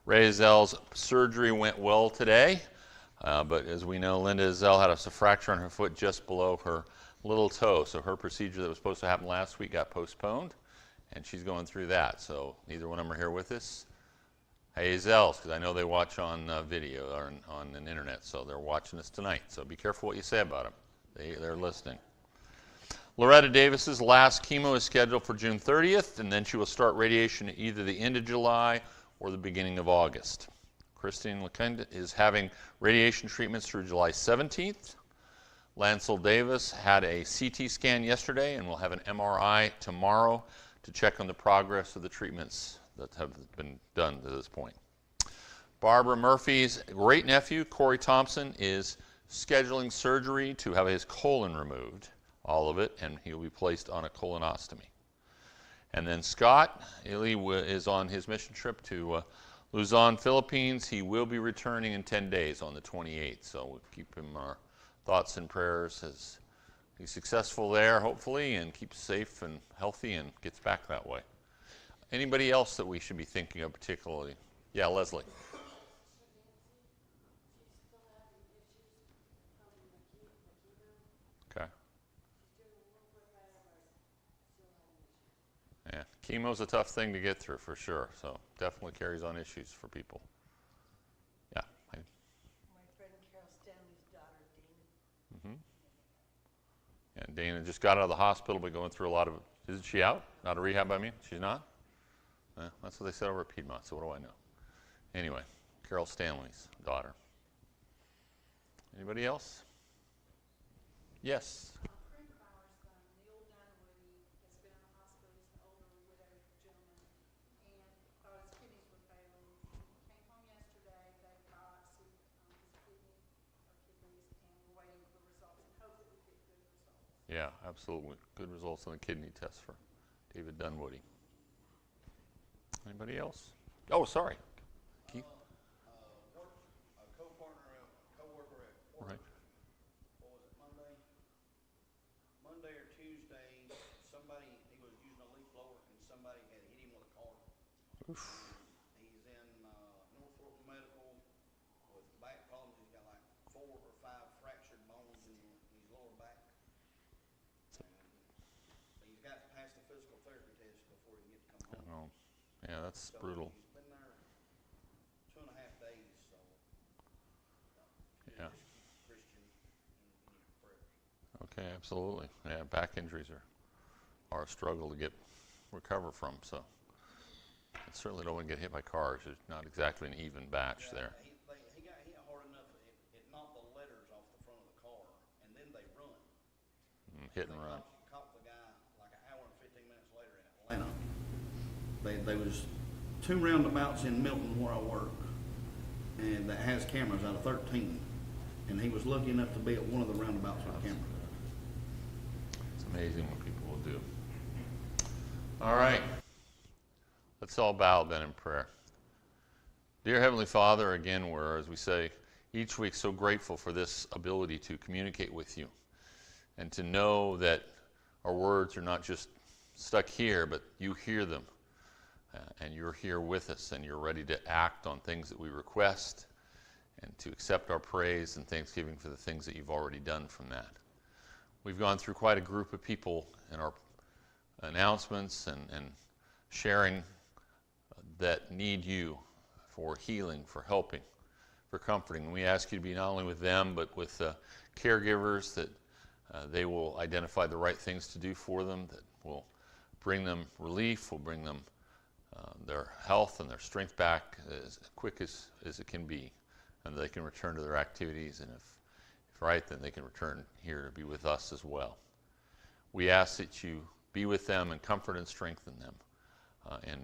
Ray Zell's surgery went well today, but as we know, Linda Zell had a fracture on her foot just below her little toe, so her procedure that was supposed to happen last week got postponed, and she's going through that, so neither one of them are here with us. Hey, Zells, because I know they watch on video or on the internet, so they're watching us tonight, so be careful what you say about them. They're listening. Loretta Davis's last chemo is scheduled for June 30th, and then she will start radiation at either the end of July or the beginning of August. Christine LeCunda is having radiation treatments through July 17th. Lancel Davis had a CT scan yesterday and will have an MRI tomorrow to check on the progress of the treatments that have been done to this point. Barbara Murphy's great-nephew, Corey Thompson, is scheduling surgery to have his colon removed, all of it, and he'll be placed on a colonostomy. And then Scott Illy is on his mission trip to Luzon, Philippines. He will be returning in 10 days on the 28th, so we'll keep him our thoughts and prayers as he's successful there, hopefully, and keeps safe and healthy and gets back that way. Anybody else that we should be thinking of particularly? Yeah, Leslie. Okay. Yeah, chemo's a tough thing to get through for sure, so definitely carries on issues for people. Yeah. My friend Carol Stanley's daughter, Dana. And Dana just got out of the hospital, but going through a lot of, isn't she out? Out of rehab, I mean? She's not? That's what they said over at Piedmont, so what do I know? Anyway, Carol Stanley's daughter. Anybody else? Yes. Yeah, absolutely. Good results on the kidney test for David Dunwoody. Anybody else? Oh, sorry. Keith? A co-partner, co-worker at work. Right. What was it, Monday or Tuesday, somebody, he was using a leaf blower and somebody had hit him with a car. Oof. He's in North Fork Medical with back problems. He's got like 4 or 5 fractured bones in his lower back. He's got to pass the physical therapy test before he can get to come home. Yeah, that's So brutal. He's been there 2.5 days, so Yeah. just keep Christian in your prayers. Okay, absolutely. Yeah, back injuries are a struggle to recover from, so I certainly don't want to get hit by cars. There's not exactly an even batch there. He got hit hard enough, it knocked the letters off the front of the car, and then they run. Hit and run. Caught the guy like an hour and 15 minutes later in Atlanta. They was 2 roundabouts in Milton where I work, and that has cameras out of 13, and he was lucky enough to be at one of the roundabouts with a camera. It's amazing what people will do. All right. Let's all bow then in prayer. Dear Heavenly Father, again, we're, as we say each week, so grateful for this ability to communicate with you and to know that our words are not just stuck here, but you hear them. And you're here with us, and you're ready to act on things that we request and to accept our praise and thanksgiving for the things that you've already done from that. We've gone through quite a group of people in our announcements and sharing that need you for healing, for helping, for comforting. And we ask you to be not only with them, but with caregivers, that they will identify the right things to do for them, that will bring them relief, will bring them their health and their strength back as quick as it can be, and they can return to their activities, and if right, then they can return here to be with us as well. We ask that you be with them and comfort and strengthen them in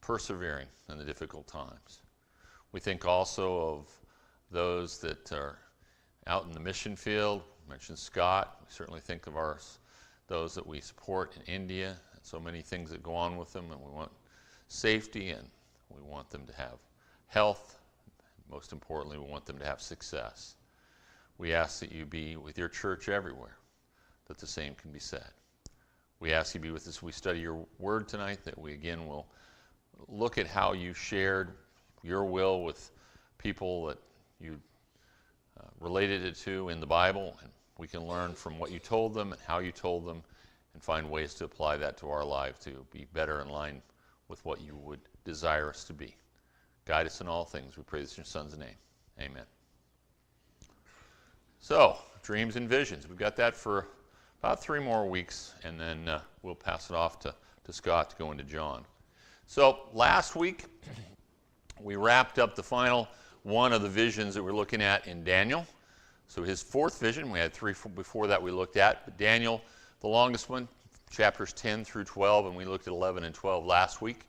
persevering in the difficult times. We think also of those that are out in the mission field. We mentioned Scott. We certainly think of those that we support in India. So many things that go on with them, and we want safety, and we want them to have health. Most importantly, we want them to have success. We ask that you be with your church everywhere, that the same can be said. We ask you to be with us as we study your word tonight, that we again will look at how you shared your will with people that you related it to in the Bible, and we can learn from what you told them and how you told them and find ways to apply that to our life to be better in line with what you would desire us to be. Guide us in all things. We pray this in your Son's name. Amen. So, dreams and visions. We've got that for about 3 more weeks, and then we'll pass it off to Scott to go into John. So, last week, we wrapped up the final one of the visions that we're looking at in Daniel. So his 4th vision, we had 3 before that we looked at, but Daniel, the longest one, chapters 10 through 12, and we looked at 11 and 12 last week.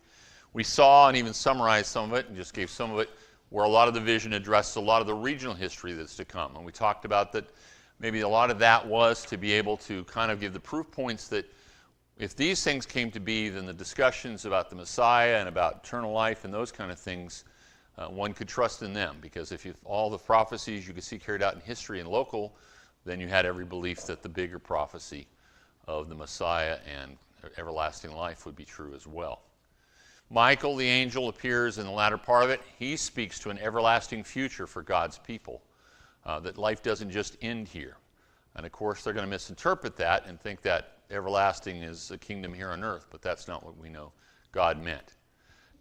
We saw and even summarized some of it and just gave some of it where a lot of the vision addressed a lot of the regional history that's to come. And we talked about that maybe a lot of that was to be able to kind of give the proof points that if these things came to be, then the discussions about the Messiah and about eternal life and those kind of things, one could trust in them, because if all the prophecies you could see carried out in history and local, then you had every belief that the bigger prophecy of the Messiah and everlasting life would be true as well. Michael, the angel, appears in the latter part of it. He speaks to an everlasting future for God's people, that life doesn't just end here. And of course, they're going to misinterpret that and think that everlasting is a kingdom here on earth, but that's not what we know God meant.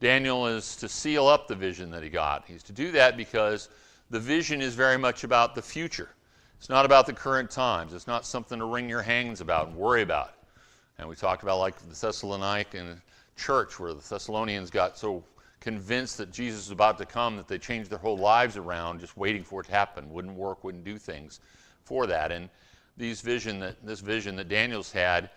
Daniel is to seal up the vision that he got. He's to do that because the vision is very much about the future. It's not about the current times. It's not something to wring your hands about and worry about. And we talked about like the Thessalonican church, where the Thessalonians got so convinced that Jesus was about to come that they changed their whole lives around just waiting for it to happen. Wouldn't work, wouldn't do things for that. And this vision that Daniel's had,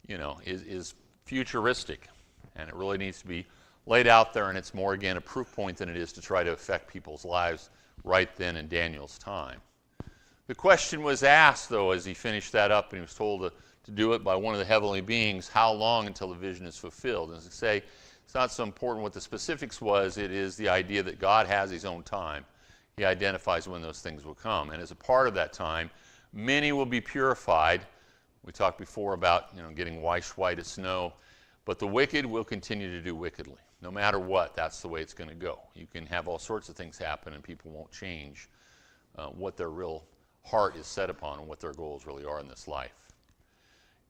is futuristic. And it really needs to be laid out there, and it's more, again, a proof point than it is to try to affect people's lives right then in Daniel's time. The question was asked, though, as he finished that up, and he was told to do it by one of the heavenly beings, how long until the vision is fulfilled? And as I say, it's not so important what the specifics was. It is the idea that God has his own time. He identifies when those things will come. And as a part of that time, many will be purified. We talked before about getting washed white as snow. But the wicked will continue to do wickedly. No matter what, that's the way it's going to go. You can have all sorts of things happen and people won't change what their real heart is set upon and what their goals really are in this life.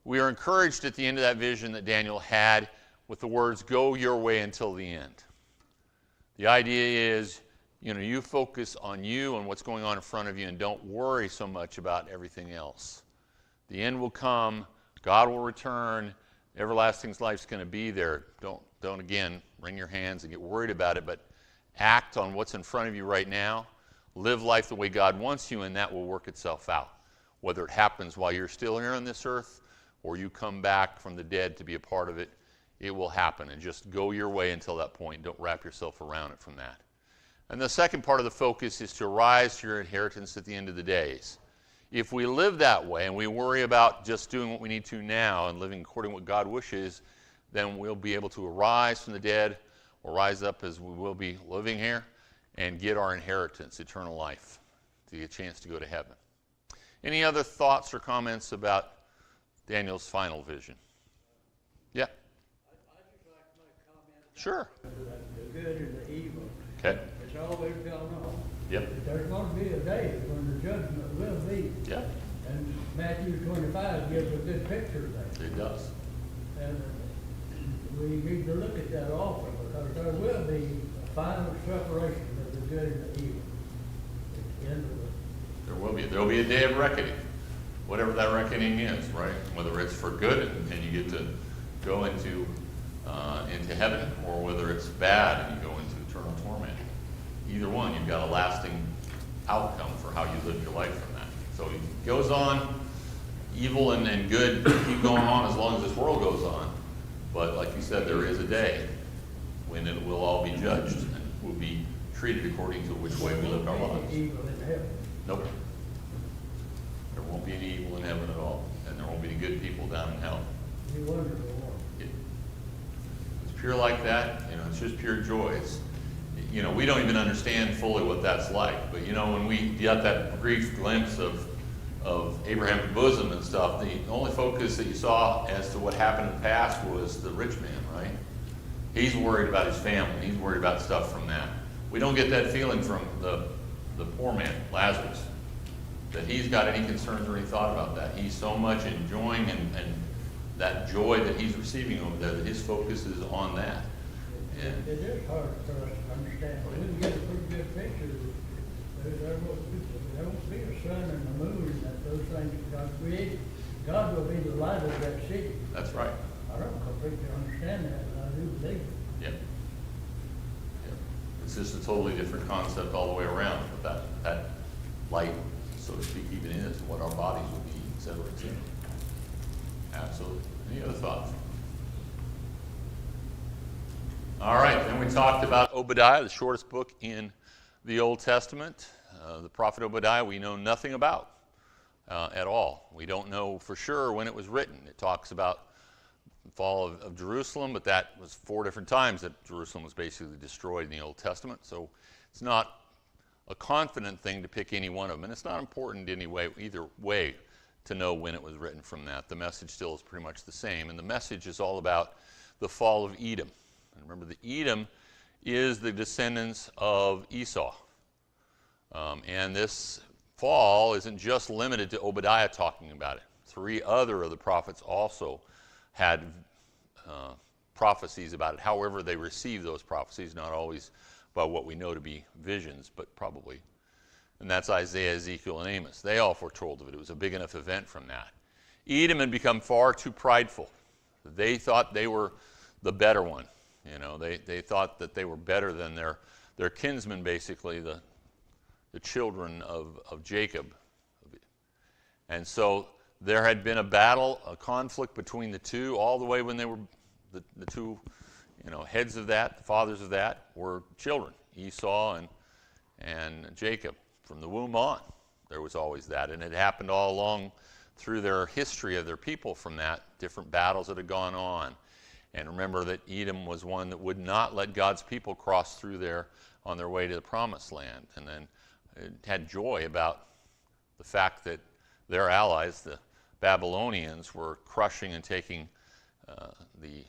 We are encouraged at the end of that vision that Daniel had with the words, "Go your way until the end." The idea is, you focus on you and what's going on in front of you and don't worry so much about everything else. The end will come. God will return. Everlasting life's going to be there. Don't again wring your hands and get worried about it, but act on what's in front of you right now. Live life the way God wants you, and that will work itself out. Whether it happens while you're still here on this earth or you come back from the dead to be a part of it, it will happen. And just go your way until that point. Don't wrap yourself around it from that. And the second part of the focus is to rise to your inheritance at the end of the days. If we live that way and we worry about just doing what we need to now and living according to what God wishes, then we'll be able to arise from the dead or rise up as we will be living here and get our inheritance, eternal life, to get a chance to go to heaven. Any other thoughts or comments about Daniel's final vision? Yeah? I'd just like to make a comment about Sure. the good and the evil. Okay. It's always gone on. Yep. But there's going to be a day when the judgment will be. Yeah, And Matthew 25 gives a good picture of that. it does. And we need to look at that also, because there will be a final separation of the good and the evil. It's the end of it. There will be a day of reckoning, whatever that reckoning is, right? Whether it's for good and you get to go into heaven, or whether it's bad and you go into eternal torment. Either one, you've got a lasting outcome for how you live your life from that. So it goes on, evil and good keep going on as long as this world goes on. But like you said, there is a day when it will all be judged and will be treated according to which way we live our lives. Evil in heaven. Nope. There won't be any evil in heaven at all. And there won't be any good people down in hell. You wonder why. It's pure like that. It's just pure joy. It's, we don't even understand fully what that's like. But, when we got that brief glimpse of Abraham's bosom and stuff, the only focus that you saw as to what happened in the past was the rich man, right? He's worried about his family. He's worried about stuff from that. We don't get that feeling from the poor man, Lazarus, that he's got any concerns or any thought about that. He's so much enjoying and that joy that he's receiving over there that his focus is on that. It is hard for us to understand. We can get a pretty good picture. There won't be a sun and the moon that those things God created. God will be the light of that city. That's right. I don't completely understand that, but I do believe it. Yep. Yep. It's just a totally different concept all the way around. But that light, so to speak, even is what our bodies will be, et cetera, et cetera. Absolutely. Any other thoughts? All right, then we talked about Obadiah, the shortest book in the Old Testament. The prophet Obadiah we know nothing about at all. We don't know for sure when it was written. It talks about the fall of Jerusalem, but that was 4 different times that Jerusalem was basically destroyed in the Old Testament. So it's not a confident thing to pick any one of them, and it's not important anyway, either way, to know when it was written from that. The message still is pretty much the same, and the message is all about the fall of Edom. And remember, the Edom is the descendants of Esau. And this fall isn't just limited to Obadiah talking about it. 3 other of the prophets also had prophecies about it. However, they received those prophecies, not always by what we know to be visions, but probably. And that's Isaiah, Ezekiel, and Amos. They all foretold of it. It was a big enough event from that. Edom had become far too prideful. They thought they were the better one. You know, they thought that they were better than their kinsmen, basically, the children of Jacob. And so there had been a battle, a conflict between the two, all the way when they were the two, heads of that, the fathers of that, were children, Esau and Jacob. From the womb on, there was always that. And it happened all along through their history of their people from that, different battles that had gone on. And remember that Edom was one that would not let God's people cross through there on their way to the promised land. And then it had joy about the fact that their allies, the Babylonians, were crushing and taking the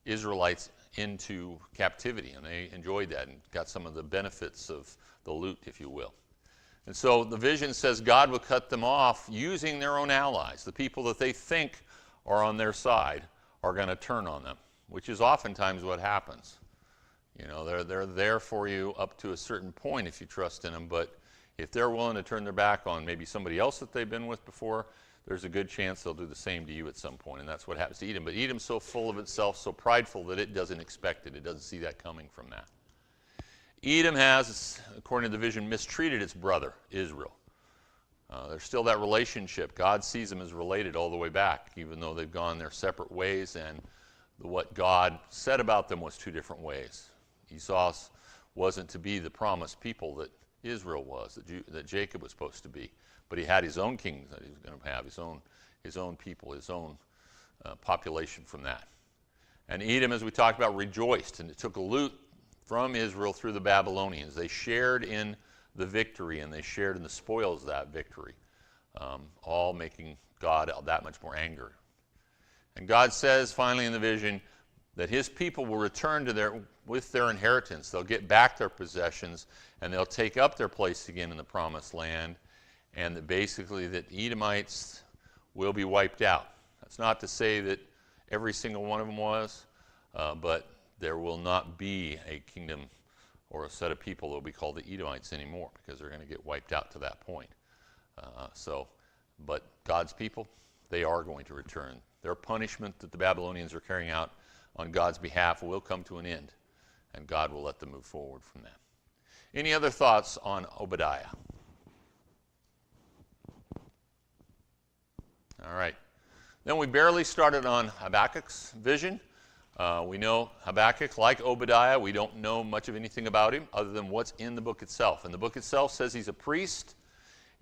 Israelites into captivity. And they enjoyed that and got some of the benefits of the loot, if you will. And so the vision says God will cut them off using their own allies. The people that they think are on their side are going to turn on them, which is oftentimes what happens. They're there for you up to a certain point if you trust in them, but if they're willing to turn their back on maybe somebody else that they've been with before, there's a good chance they'll do the same to you at some point, and that's what happens to Edom. But Edom's so full of itself, so prideful, that it doesn't expect it. It doesn't see that coming from that. Edom has, according to the vision, mistreated its brother, Israel. There's still that relationship. God sees them as related all the way back, even though they've gone their separate ways, and what God said about them was 2 different ways. Esau wasn't to be the promised people that Israel was, that Jacob was supposed to be, but he had his own kings that he was going to have, his own people, his own population from that. And Edom, as we talked about, rejoiced, and it took a loot from Israel through the Babylonians. They shared in the victory, and they shared in the spoils of that victory, all making God that much more angry. And God says finally in the vision that his people will return with their inheritance. They'll get back their possessions, and they'll take up their place again in the promised land, and that basically that Edomites will be wiped out. That's not to say that every single one of them was, but there will not be a kingdom or a set of people that will be called the Edomites anymore, because they're going to get wiped out to that point. But God's people, they are going to return. Their punishment that the Babylonians are carrying out on God's behalf will come to an end, and God will let them move forward from that. Any other thoughts on Obadiah? All right. Then we barely started on Habakkuk's vision. We know Habakkuk, like Obadiah, we don't know much of anything about him other than what's in the book itself. And the book itself says he's a priest,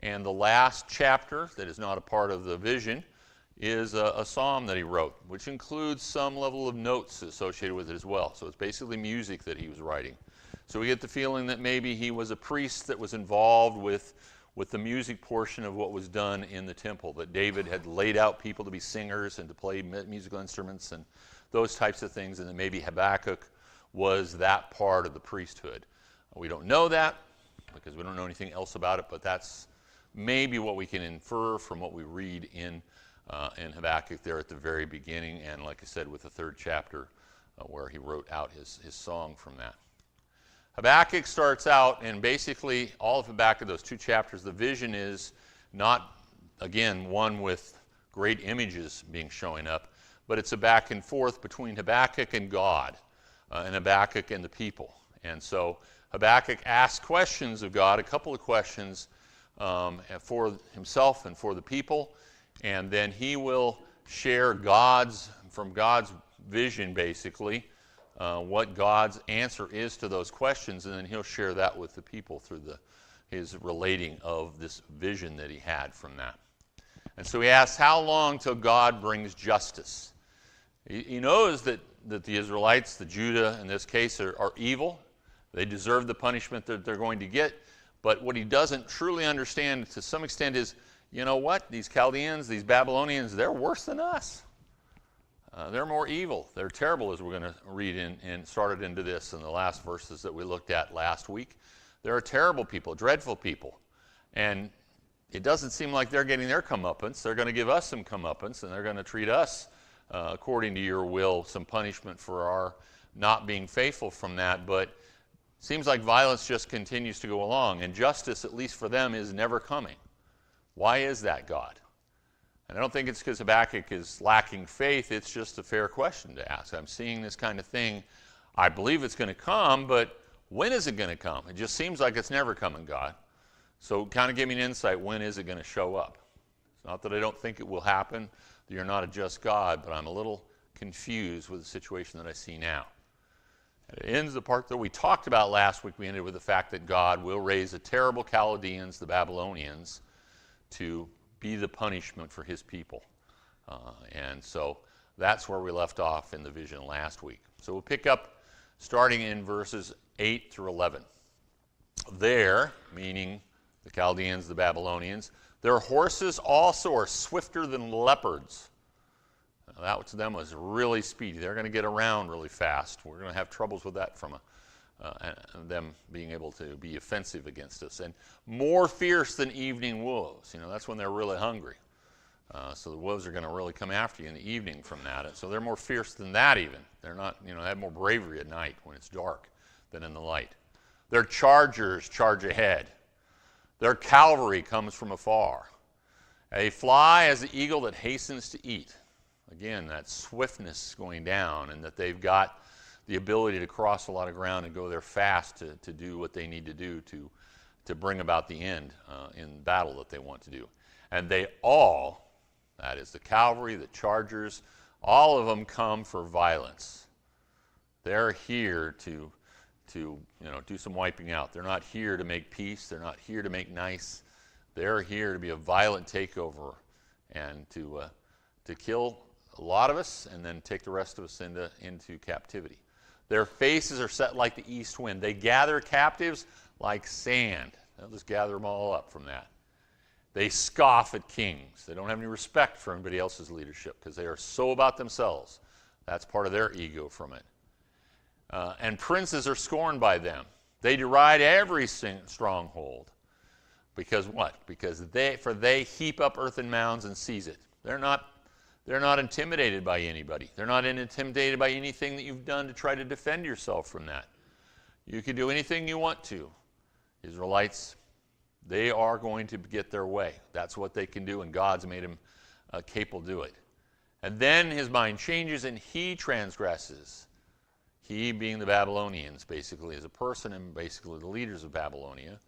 and the last chapter that is not a part of the vision is a psalm that he wrote, which includes some level of notes associated with it as well. So it's basically music that he was writing. So we get the feeling that maybe he was a priest that was involved with the music portion of what was done in the temple, that David had laid out people to be singers and to play musical instruments, and those types of things, and then maybe Habakkuk was that part of the priesthood. We don't know that because we don't know anything else about it, but that's maybe what we can infer from what we read in Habakkuk there at the very beginning, and like I said, with the 3rd chapter where he wrote out his song from that. Habakkuk starts out, and basically all of Habakkuk, those 2 chapters, the vision is not, again, one with great images showing up, but it's a back and forth between Habakkuk and God, and Habakkuk and the people. And so Habakkuk asks questions of God, a couple of questions for himself and for the people, and then he will share from God's vision, basically, what God's answer is to those questions, and then he'll share that with the people through his relating of this vision that he had from that. And so he asks, how long till God brings justice? He knows that the Israelites, the Judah in this case, are evil. They deserve the punishment that they're going to get. But what he doesn't truly understand to some extent is, you know what? These Chaldeans, these Babylonians, they're worse than us. They're more evil. They're terrible, as we're going to read and started into this in the last verses that we looked at last week. They're a terrible people, dreadful people. And it doesn't seem like they're getting their comeuppance. They're going to give us some comeuppance, and they're going to treat us, according to your will, some punishment for our not being faithful from that. But it seems like violence just continues to go along, and justice, at least for them, is never coming. Why is that, God? And I don't think it's because Habakkuk is lacking faith. It's just a fair question to ask. I'm seeing this kind of thing. I believe it's going to come, but when is it going to come? It just seems like it's never coming, God. So kind of give me an insight. When is it going to show up? It's not that I don't think it will happen, that you're not a just God, but I'm a little confused with the situation that I see now. And it ends the part that we talked about last week. We ended with the fact that God will raise the terrible Chaldeans, the Babylonians, to be the punishment for his people. And so that's where we left off in the vision last week. So we'll pick up starting in verses 8 through 11. There, meaning the Chaldeans, the Babylonians, their horses also are swifter than leopards. Now, that to them was really speedy. They're going to get around really fast. We're going to have troubles with that from them being able to be offensive against us. And more fierce than evening wolves. That's when they're really hungry. So the wolves are going to really come after you in the evening from that. And so they're more fierce than that even. They're not, they have more bravery at night when it's dark than in the light. Their chargers charge ahead. Their cavalry comes from afar. They fly as the eagle that hastens to eat. Again, that swiftness going down, and that they've got the ability to cross a lot of ground and go there fast to do what they need to do to bring about the end in battle that they want to do. And they all, that is the cavalry, the chargers, all of them come for violence. They're here to do some wiping out. They're not here to make peace. They're not here to make nice. They're here to be a violent takeover and to kill a lot of us and then take the rest of us into captivity. Their faces are set like the east wind. They gather captives like sand. They'll just gather them all up from that. They scoff at kings. They don't have any respect for anybody else's leadership because they are so about themselves. That's part of their ego from it. And princes are scorned by them. They deride every stronghold. Because what? Because they heap up earthen mounds and seize it. They're not intimidated by anybody. They're not intimidated by anything that you've done to try to defend yourself from that. You can do anything you want to. Israelites, they are going to get their way. That's what they can do, and God's made them capable to do it. And then his mind changes, and he transgresses. He being the Babylonians, basically, as a person, and basically the leaders of Babylonia.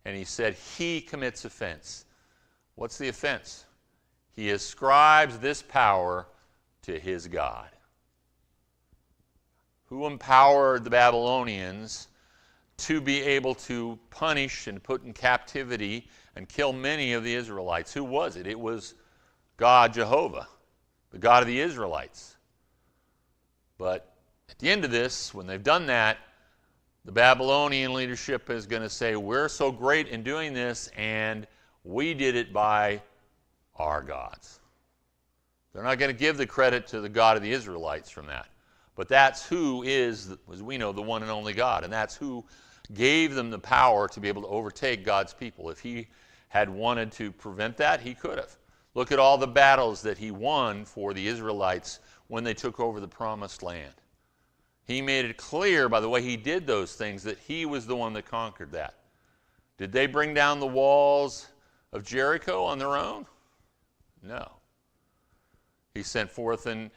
And he said he commits offense. What's the offense? He ascribes this power to his God. Who empowered the Babylonians to be able to punish and put in captivity and kill many of the Israelites? Who was it? It was God, Jehovah, the God of the Israelites. But at the end of this, when they've done that, the Babylonian leadership is going to say, we're so great in doing this, and we did it by our gods. They're not going to give the credit to the God of the Israelites from that. But that's who is, as we know, the one and only God. And that's who gave them the power to be able to overtake God's people. If he had wanted to prevent that, he could have. Look at all the battles that he won for the Israelites when they took over the promised land. He made it clear by the way he did those things that he was the one that conquered that. Did they bring down the walls of Jericho on their own? No. He sent forth, and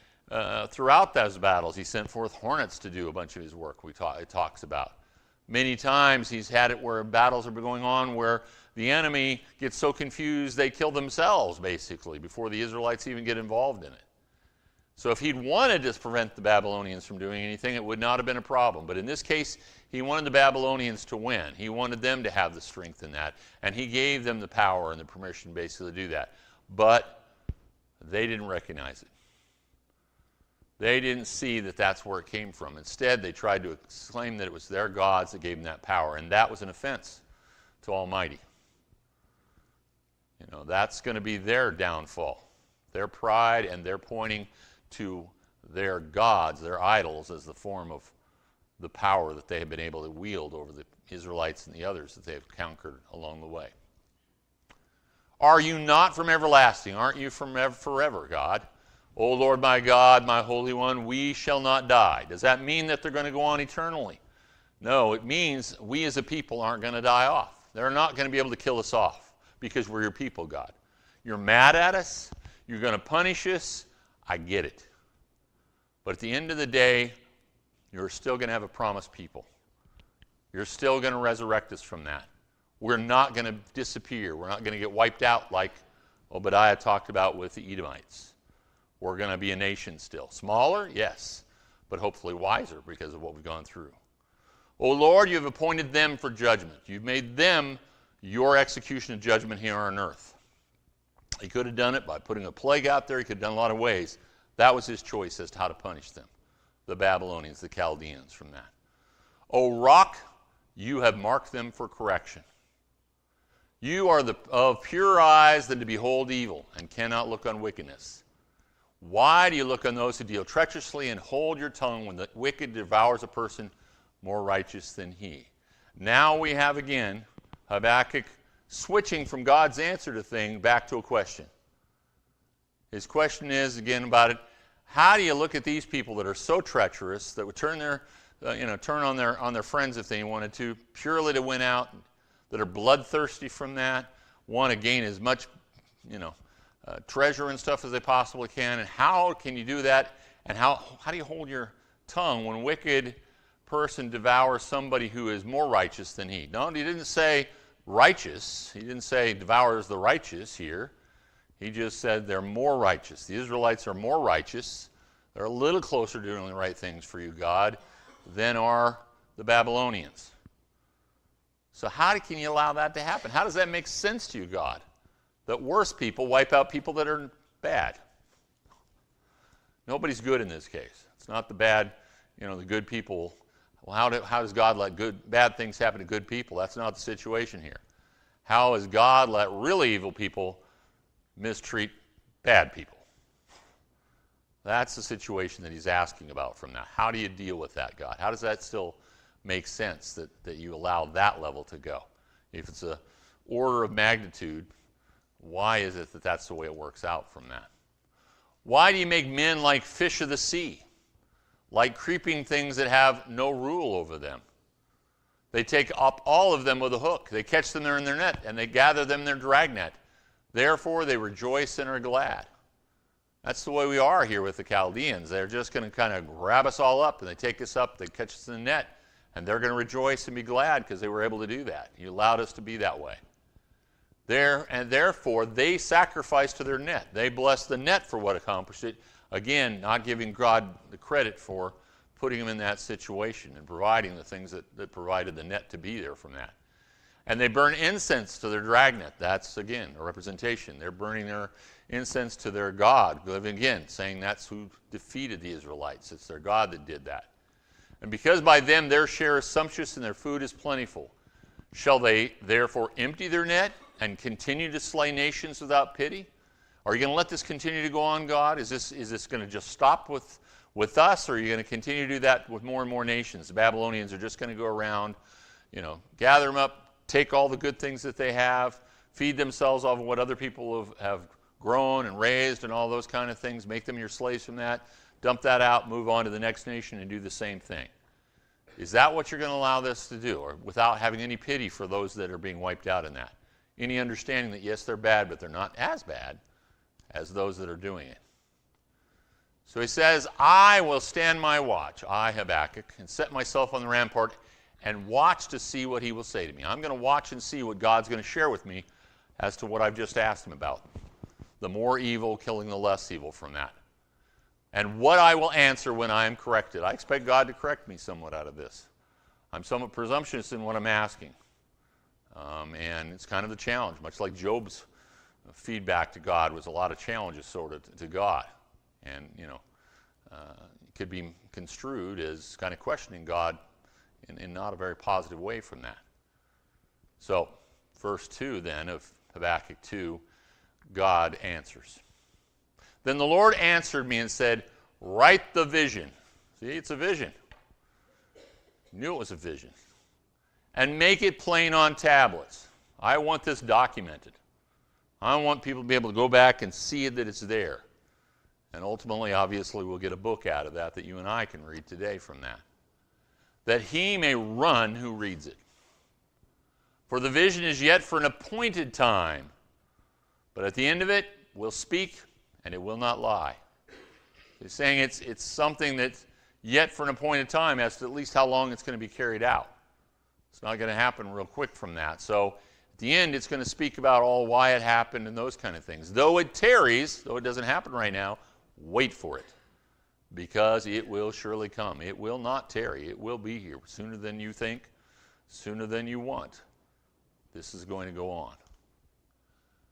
throughout those battles, he sent forth hornets to do a bunch of his work. It talks about. Many times he's had it where battles are going on where the enemy gets so confused they kill themselves, basically, before the Israelites even get involved in it. So if he'd wanted to prevent the Babylonians from doing anything, it would not have been a problem. But in this case, he wanted the Babylonians to win. He wanted them to have the strength in that. And he gave them the power and the permission basically to do that. But they didn't recognize it. They didn't see that that's where it came from. Instead, they tried to claim that it was their gods that gave them that power. And that was an offense to Almighty. You know, that's going to be their downfall. Their pride and their pointing to their gods, their idols, as the form of the power that they have been able to wield over the Israelites and the others that they have conquered along the way. Are you not from everlasting? Aren't you from forever, God? O Lord my God, my Holy One, we shall not die. Does that mean that they're going to go on eternally? No, it means we as a people aren't going to die off. They're not going to be able to kill us off because we're your people, God. You're mad at us. You're going to punish us. I get it. But at the end of the day, you're still going to have a promised people. You're still going to resurrect us from that. We're not going to disappear. We're not going to get wiped out like Obadiah talked about with the Edomites. We're going to be a nation still. Smaller, yes, but hopefully wiser because of what we've gone through. O Lord, you have appointed them for judgment. You've made them your execution of judgment here on earth. He could have done it by putting a plague out there. He could have done a lot of ways. That was his choice as to how to punish them, the Babylonians, the Chaldeans, from that. O rock, you have marked them for correction. You are of purer eyes than to behold evil and cannot look on wickedness. Why do you look on those who deal treacherously and hold your tongue when the wicked devours a person more righteous than he? Now we have again Habakkuk switching from God's answer to thing back to a question. His question is again about it. How do you look at these people that are so treacherous that would turn on their friends if they wanted to, purely to win out, that are bloodthirsty from that, want to gain as much, treasure and stuff as they possibly can? And how can you do that? And how do you hold your tongue when a wicked person devours somebody who is more righteous than he? No, he didn't say righteous. He didn't say devours the righteous here. He just said they're more righteous. The Israelites are more righteous. They're a little closer to doing the right things for you, God, than are the Babylonians. So how can you allow that to happen? How does that make sense to you, God? That worse people wipe out people that are bad. Nobody's good in this case. It's not the bad, the good people. Well, how does God let bad things happen to good people? That's not the situation here. How has God let really evil people mistreat bad people? That's the situation that he's asking about from that. How do you deal with that, God? How does that still make sense that you allow that level to go? If it's an order of magnitude, why is it that that's the way it works out from that? Why do you make men like fish of the sea, like creeping things that have no rule over them? They take up all of them with a hook. They catch them there in their net, and they gather them in their dragnet. Therefore, they rejoice and are glad. That's the way we are here with the Chaldeans. They're just going to kind of grab us all up, and they take us up, they catch us in the net, and they're going to rejoice and be glad because they were able to do that. You allowed us to be that way. And therefore, they sacrificed to their net. They blessed the net for what accomplished it. Again, not giving God the credit for putting them in that situation and providing the things that provided the net to be there from that. And they burn incense to their dragnet. That's, again, a representation. They're burning their incense to their God, again, saying that's who defeated the Israelites. It's their God that did that. And because by them their share is sumptuous and their food is plentiful, shall they therefore empty their net and continue to slay nations without pity? Are you going to let this continue to go on, God? Is this going to just stop with us, or are you going to continue to do that with more and more nations? The Babylonians are just going to go around, gather them up, take all the good things that they have, feed themselves off of what other people have grown and raised and all those kind of things, make them your slaves from that, dump that out, move on to the next nation and do the same thing. Is that what you're going to allow this to do, or without having any pity for those that are being wiped out in that? Any understanding that, yes, they're bad, but they're not as bad as those that are doing it. So he says, I will stand my watch, I, Habakkuk, and set myself on the rampart and watch to see what he will say to me. I'm going to watch and see what God's going to share with me as to what I've just asked him about. The more evil killing the less evil from that. And what I will answer when I am corrected. I expect God to correct me somewhat out of this. I'm somewhat presumptuous in what I'm asking. And it's kind of the challenge, much like Job's feedback to God was a lot of challenges sort of to God. And, it could be construed as kind of questioning God in not a very positive way from that. So, verse 2 then of Habakkuk 2, God answers. Then the Lord answered me and said, write the vision. See, it's a vision. Knew it was a vision. And make it plain on tablets. I want this documented. I want people to be able to go back and see that it's there. And ultimately, obviously, we'll get a book out of that you and I can read today from that. That he may run who reads it. For the vision is yet for an appointed time. But at the end of it, we'll speak, and it will not lie. He's saying it's something that's yet for an appointed time as to at least how long it's going to be carried out. It's not going to happen real quick from that. So at the end, it's going to speak about all why it happened and those kind of things. Though it tarries, though it doesn't happen right now, wait for it, because it will surely come. It will not tarry. It will be here sooner than you think, sooner than you want. This is going to go on.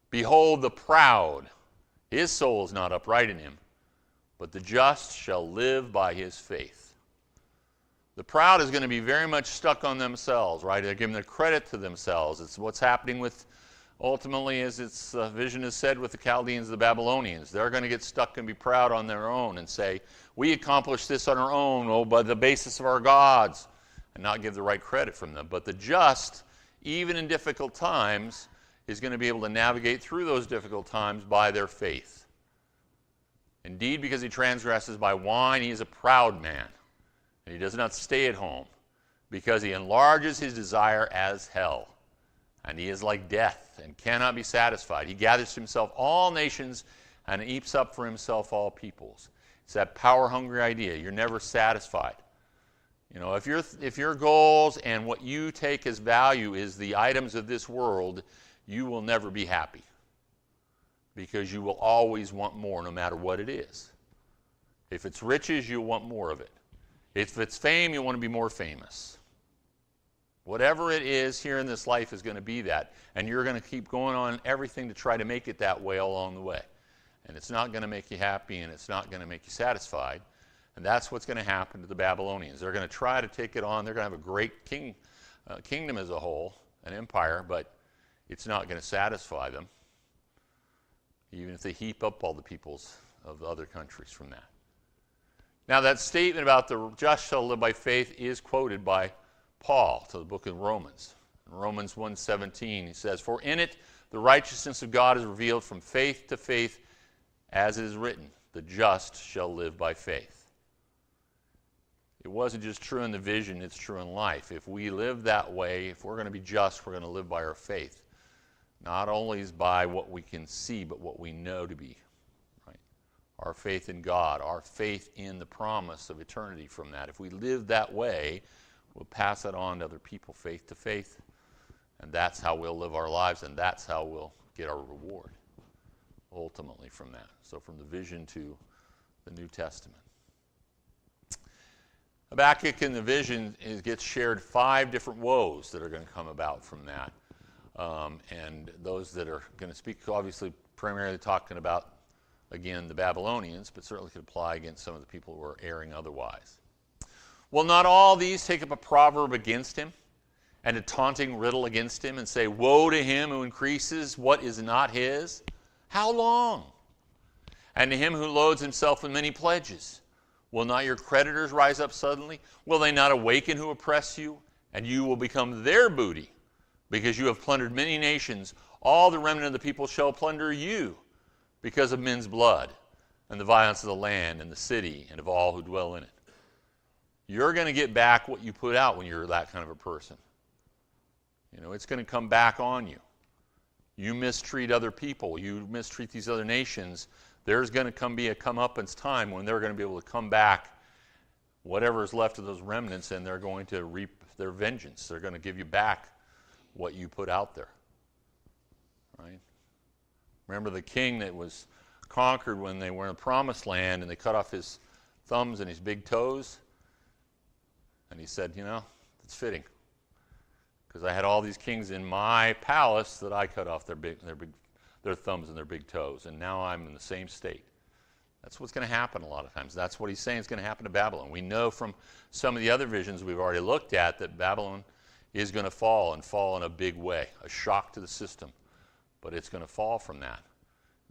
Behold the proud, his soul is not upright in him, but the just shall live by his faith. The proud is going to be very much stuck on themselves, right? They're giving their credit to themselves. It's what's happening with, ultimately, as its vision is said with the Chaldeans, the Babylonians. They're going to get stuck and be proud on their own and say, we accomplished this on our own, by the basis of our gods, and not give the right credit from them. But the just, even in difficult times, is going to be able to navigate through those difficult times by their faith. Indeed, because he transgresses by wine, he is a proud man, and he does not stay at home, because he enlarges his desire as hell, and he is like death and cannot be satisfied. He gathers to himself all nations and heaps up for himself all peoples. It's that power-hungry idea. You're never satisfied. If your goals and what you take as value is the items of this world, you will never be happy, because you will always want more no matter what it is. If it's riches, you'll want more of it. If it's fame, you want to be more famous. Whatever it is here in this life is going to be that, and you're going to keep going on everything to try to make it that way along the way. And it's not going to make you happy, and it's not going to make you satisfied. And that's what's going to happen to the Babylonians. They're going to try to take it on. They're going to have a great kingdom as a whole, an empire, but it's not going to satisfy them, even if they heap up all the peoples of the other countries from that. Now, that statement about the just shall live by faith is quoted by Paul to the book of Romans. In Romans 1:17, he says, for in it the righteousness of God is revealed from faith to faith, as it is written, the just shall live by faith. It wasn't just true in the vision, it's true in life. If we live that way, if we're going to be just, we're going to live by our faith. Not only is by what we can see, but what we know to be. Right? Our faith in God, our faith in the promise of eternity from that. If we live that way, we'll pass that on to other people, faith to faith. And that's how we'll live our lives, and that's how we'll get our reward, ultimately, from that. So from the vision to the New Testament. Habakkuk in the vision gets shared 5 different woes that are going to come about from that. And those that are going to speak, obviously, primarily talking about, again, the Babylonians, but certainly could apply against some of the people who are erring otherwise. Will not all these take up a proverb against him, and a taunting riddle against him, and say, woe to him who increases what is not his? How long? And to him who loads himself with many pledges, will not your creditors rise up suddenly? Will they not awaken who oppress you? And you will become their booty, because you have plundered many nations. All the remnant of the people shall plunder you, because of men's blood, and the violence of the land, and the city, and of all who dwell in it. You're going to get back what you put out when you're that kind of a person. You know, it's going to come back on you. You mistreat other people, you mistreat these other nations, there's going to be a comeuppance time when they're going to be able to come back, whatever is left of those remnants, and they're going to reap their vengeance. They're going to give you back what you put out there. Right? Remember the king that was conquered when they were in the promised land and they cut off his thumbs and his big toes? And he said, you know, it's fitting. Because I had all these kings in my palace that I cut off their thumbs and their big toes, and now I'm in the same state. That's what's going to happen a lot of times. That's what he's saying is going to happen to Babylon. We know from some of the other visions we've already looked at that Babylon is going to fall, and fall in a big way, a shock to the system. But it's going to fall from that.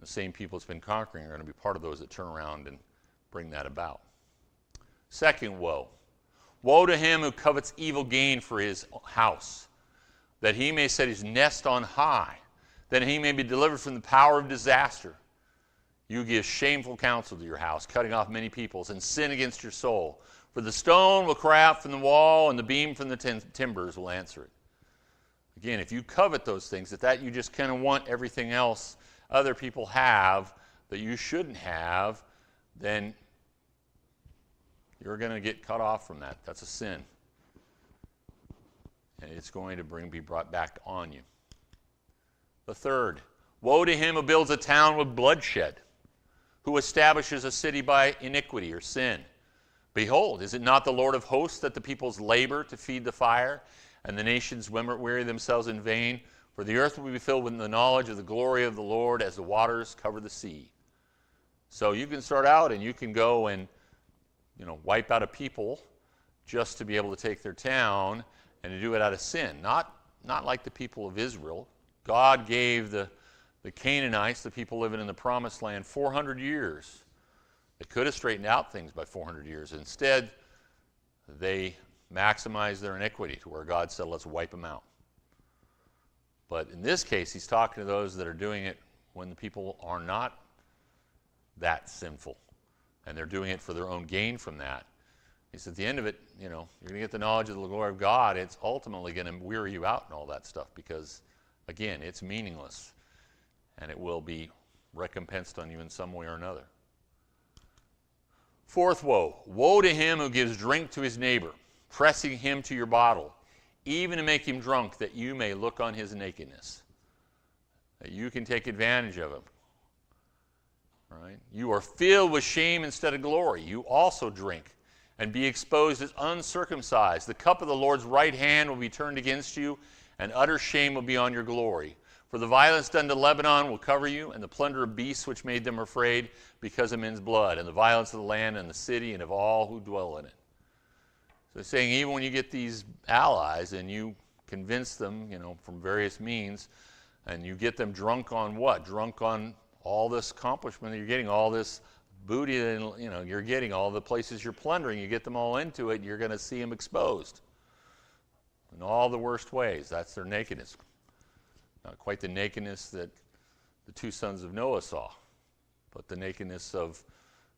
The same people it's been conquering are going to be part of those that turn around and bring that about. Second woe. Woe to him who covets evil gain for his house, that he may set his nest on high, that he may be delivered from the power of disaster. You give shameful counsel to your house, cutting off many peoples, and sin against your soul. For the stone will cry out from the wall, and the beam from the timbers will answer it. Again, if you covet those things, that you just kind of want everything else other people have that you shouldn't have, then you're going to get cut off from that. That's a sin. And it's going to be brought back on you. The third, woe to him who builds a town with bloodshed, who establishes a city by iniquity or sin. Behold, is it not the Lord of hosts that the peoples labor to feed the fire, and the nations weary themselves in vain? For the earth will be filled with the knowledge of the glory of the Lord as the waters cover the sea. So you can start out and you can go and wipe out a people just to be able to take their town, and to do it out of sin. Not like the people of Israel. God gave the Canaanites, the people living in the promised land, 400 years. They could have straightened out things by 400 years. Instead, they maximized their iniquity to where God said, let's wipe them out. But in this case, he's talking to those that are doing it when the people are not that sinful, and they're doing it for their own gain from that. He said, at the end of it, you're going to get the knowledge of the glory of God. It's ultimately going to weary you out and all that stuff because, again, it's meaningless, and it will be recompensed on you in some way or another. Fourth woe. Woe to him who gives drink to his neighbor, pressing him to your bottle, even to make him drunk, that you may look on his nakedness, that you can take advantage of him. Right? You are filled with shame instead of glory. You also drink and be exposed as uncircumcised. The cup of the Lord's right hand will be turned against you, and utter shame will be on your glory. For the violence done to Lebanon will cover you, and the plunder of beasts which made them afraid because of men's blood, and the violence of the land and the city and of all who dwell in it. So he's saying even when you get these allies and you convince them, from various means, and you get them drunk on what? Drunk on all this accomplishment that you're getting, all this booty, and you're getting all the places you're plundering, you get them all into it, you're going to see them exposed in all the worst ways. That's their nakedness. Not quite the nakedness that the two sons of Noah saw, but the nakedness of,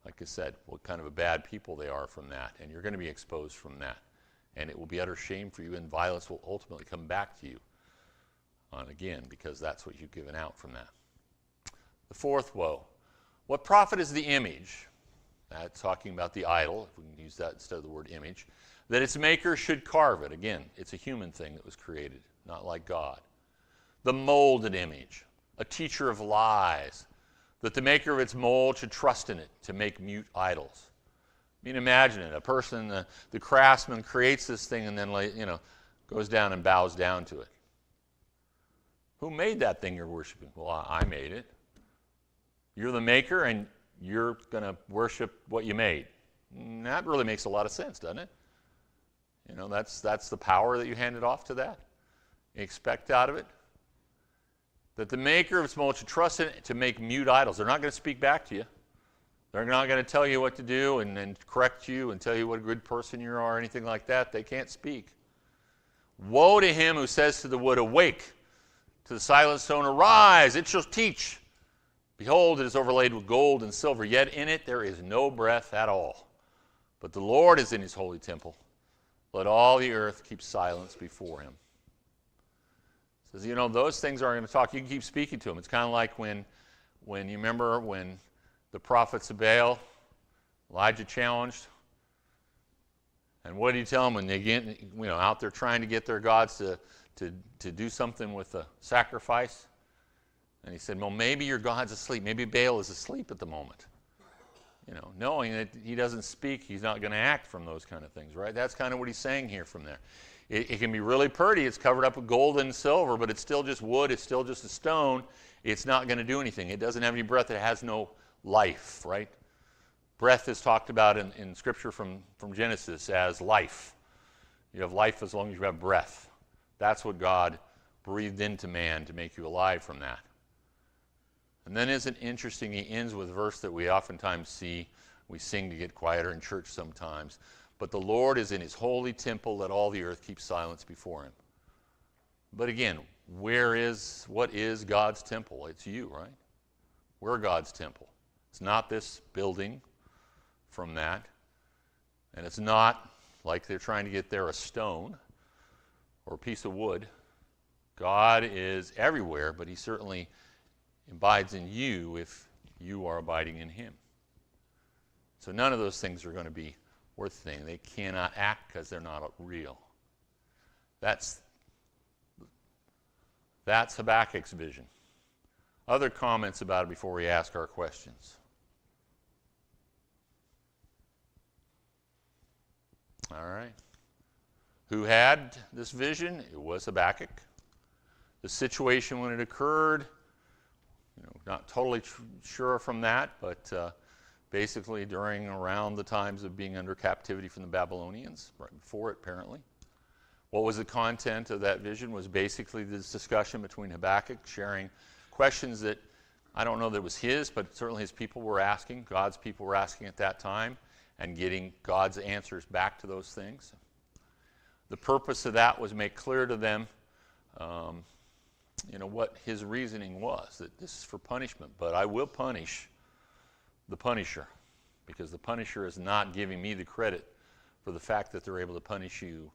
like I said, what kind of a bad people they are from that, and you're going to be exposed from that, and it will be utter shame for you, and violence will ultimately come back to you again, because that's what you've given out from that. The fourth woe. What profit is the image? That's talking about the idol, if we can use that instead of the word image, that its maker should carve it. Again, it's a human thing that was created, not like God. The molded image, a teacher of lies, that the maker of its mold should trust in it to make mute idols. I mean, imagine it. A person, the craftsman creates this thing and then, goes down and bows down to it. Who made that thing you're worshiping? Well, I made it. You're the maker, and you're going to worship what you made. That really makes a lot of sense, doesn't it? That's the power that you handed off to that. You expect out of it. That the maker of its mold should trust in it to make mute idols. They're not going to speak back to you. They're not going to tell you what to do and correct you and tell you what a good person you are or anything like that. They can't speak. Woe to him who says to the wood, awake, to the silent stone, arise, it shall teach. Behold, it is overlaid with gold and silver, yet in it there is no breath at all. But the Lord is in his holy temple. Let all the earth keep silence before him. Says, you know, those things aren't going to talk. You can keep speaking to them. It's kind of like when you remember when the prophets of Baal, Elijah challenged. And what did he tell them when they get, out there trying to get their gods to do something with the sacrifice? And he said, well, maybe your God's asleep. Maybe Baal is asleep at the moment. Knowing that he doesn't speak, he's not going to act from those kind of things, right? That's kind of what he's saying here from there. It can be really pretty. It's covered up with gold and silver, but it's still just wood. It's still just a stone. It's not going to do anything. It doesn't have any breath. It has no life, right? Breath is talked about in Scripture from Genesis as life. You have life as long as you have breath. That's what God breathed into man to make you alive from that. And then isn't it interesting, he ends with a verse that we oftentimes see, we sing to get quieter in church sometimes. But the Lord is in his holy temple, let all the earth keep silence before him. But again, what is God's temple? It's you, right? We're God's temple. It's not this building from that. And it's not like they're trying to get there a stone or a piece of wood. God is everywhere, but he certainly abides in you if you are abiding in him. So none of those things are going to be worth a thing. They cannot act because they're not real. That's Habakkuk's vision. Other comments about it before we ask our questions? All right. Who had this vision? It was Habakkuk. The situation when it occurred, not totally sure from that, but basically around the times of being under captivity from the Babylonians, right before it apparently. What was the content of that vision was basically this discussion between Habakkuk sharing questions that I don't know that it was his, but certainly his people were asking, God's people were asking at that time, and getting God's answers back to those things. The purpose of that was make clear to them what his reasoning was, that this is for punishment, but I will punish the punisher, because the punisher is not giving me the credit for the fact that they're able to punish you,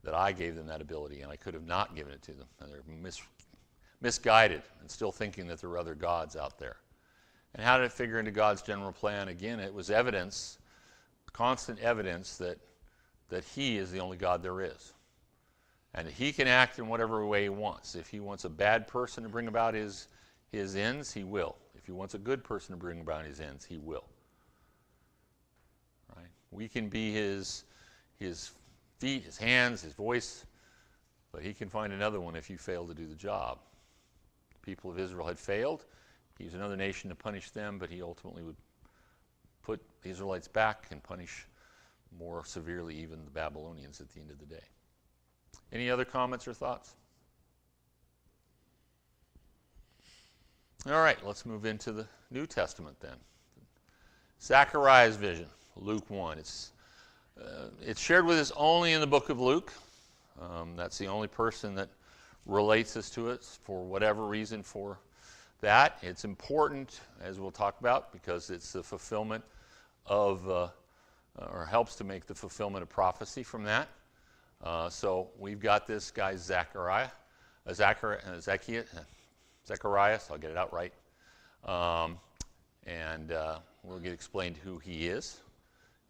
that I gave them that ability, and I could have not given it to them. And they're misguided and still thinking that there are other gods out there. And how did it figure into God's general plan? Again, it was evidence, constant evidence that he is the only God there is. And he can act in whatever way he wants. If he wants a bad person to bring about his ends, he will. If he wants a good person to bring about his ends, he will. Right? We can be his feet, his hands, his voice, but he can find another one if you fail to do the job. The people of Israel had failed. He used another nation to punish them, but he ultimately would put the Israelites back and punish more severely even the Babylonians at the end of the day. Any other comments or thoughts? All right, let's move into the New Testament then. Zechariah's vision, Luke 1. It's shared with us only in the book of Luke. That's the only person that relates us to it for whatever reason for that. It's important, as we'll talk about, because it's the fulfillment of, or helps to make the fulfillment of prophecy from that. So we've got this guy Zechariah, Zacharias, I'll get it out right. And we'll get explained who he is.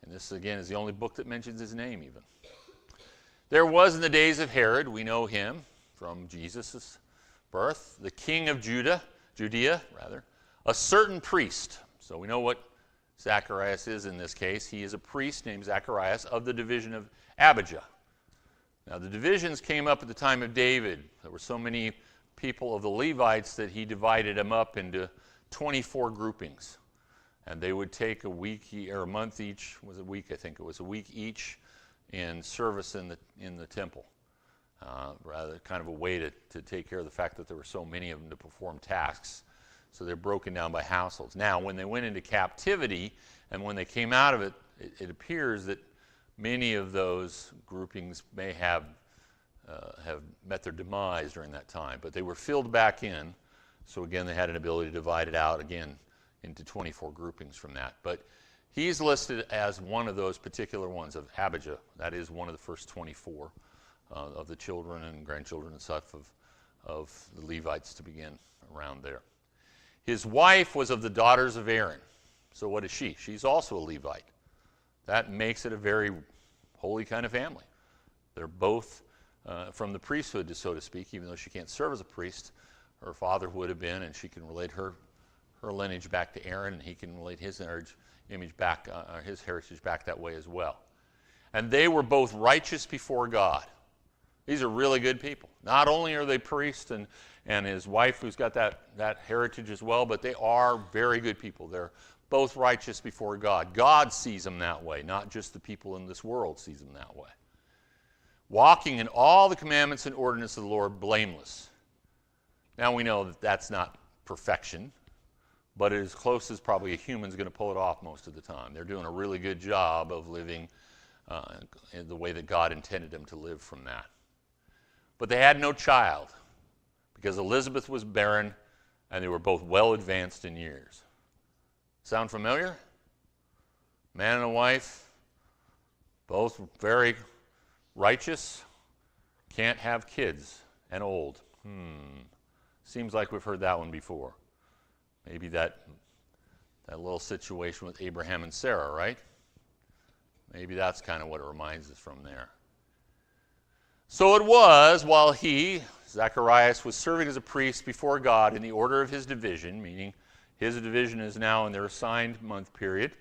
And this, again, is the only book that mentions his name even. There was in the days of Herod, we know him from Jesus' birth, the king of Judea, a certain priest. So we know what Zacharias is in this case. He is a priest named Zacharias of the division of Abijah. Now, the divisions came up at the time of David. There were so many people of the Levites that he divided them up into 24 groupings. And they would take a week or a month each, was a week, I think it was a week each, in service in the temple. Rather kind of a way to take care of the fact that there were so many of them to perform tasks. So they're broken down by households. Now, when they went into captivity and when they came out of it, it appears that many of those groupings may have met their demise during that time. But they were filled back in. So again, they had an ability to divide it out again into 24 groupings from that. But he's listed as one of those particular ones of Abijah. That is one of the first 24 of the children and grandchildren and stuff of the Levites to begin around there. His wife was of the daughters of Aaron. So what is she? She's also a Levite. That makes it a very holy kind of family. They're both from the priesthood, so to speak, even though she can't serve as a priest. Her father would have been, and she can relate her lineage back to Aaron, and he can relate his heritage back that way as well. And they were both righteous before God. These are really good people. Not only are they priests and his wife who's got that heritage as well, but they are very good people. They're both righteous before God. God sees them that way, not just the people in this world sees them that way. Walking in all the commandments and ordinances of the Lord blameless. Now we know that that's not perfection, but it is as close as probably a human's going to pull it off most of the time. They're doing a really good job of living in the way that God intended them to live from that. But they had no child because Elizabeth was barren and they were both well advanced in years. Sound familiar? Man and a wife, both very righteous, can't have kids, and old. Seems like we've heard that one before. Maybe that little situation with Abraham and Sarah, right? Maybe that's kind of what it reminds us from there. So it was while he, Zacharias, was serving as a priest before God in the order of his division, meaning his division is now in their assigned month period.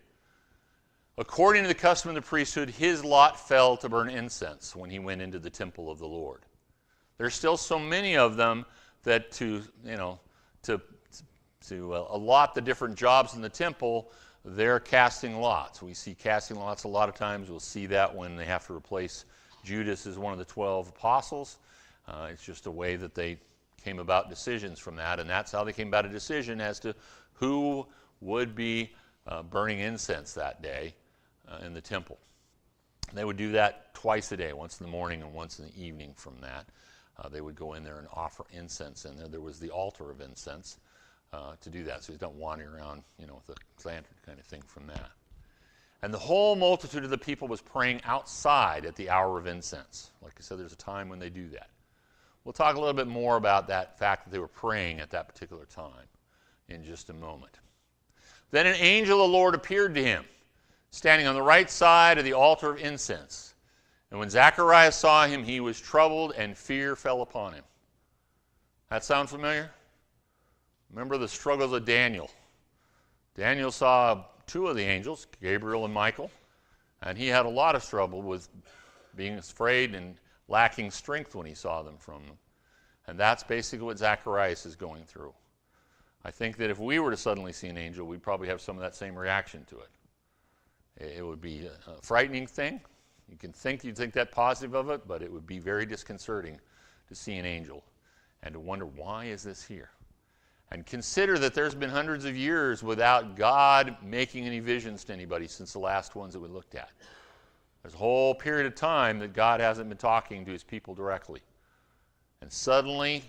According to the custom of the priesthood, his lot fell to burn incense when he went into the temple of the Lord. There's still so many of them that to allot the different jobs in the temple, they're casting lots. We see casting lots a lot of times. We'll see that when they have to replace Judas as one of the 12 apostles. It's just a way that they came about decisions from that, and that's how they came about a decision as to who would be burning incense that day in the temple. And they would do that twice a day, once in the morning and once in the evening from that. They would go in there and offer incense in there. There was the altar of incense to do that, so he's not wandering around, with a lantern kind of thing from that. And the whole multitude of the people was praying outside at the hour of incense. Like I said, there's a time when they do that. We'll talk a little bit more about that fact that they were praying at that particular time in just a moment. Then an angel of the Lord appeared to him, standing on the right side of the altar of incense. And when Zacharias saw him, he was troubled, and fear fell upon him. That sound familiar? Remember the struggles of Daniel. Daniel saw two of the angels, Gabriel and Michael, and he had a lot of trouble with being afraid and lacking strength when he saw them from them. And that's basically what Zacharias is going through. I think that if we were to suddenly see an angel, we'd probably have some of that same reaction to it. It would be a frightening thing. You'd think that positive of it, but it would be very disconcerting to see an angel and to wonder, why is this here? And consider that there's been hundreds of years without God making any visions to anybody since the last ones that we looked at. There's a whole period of time that God hasn't been talking to his people directly. And suddenly,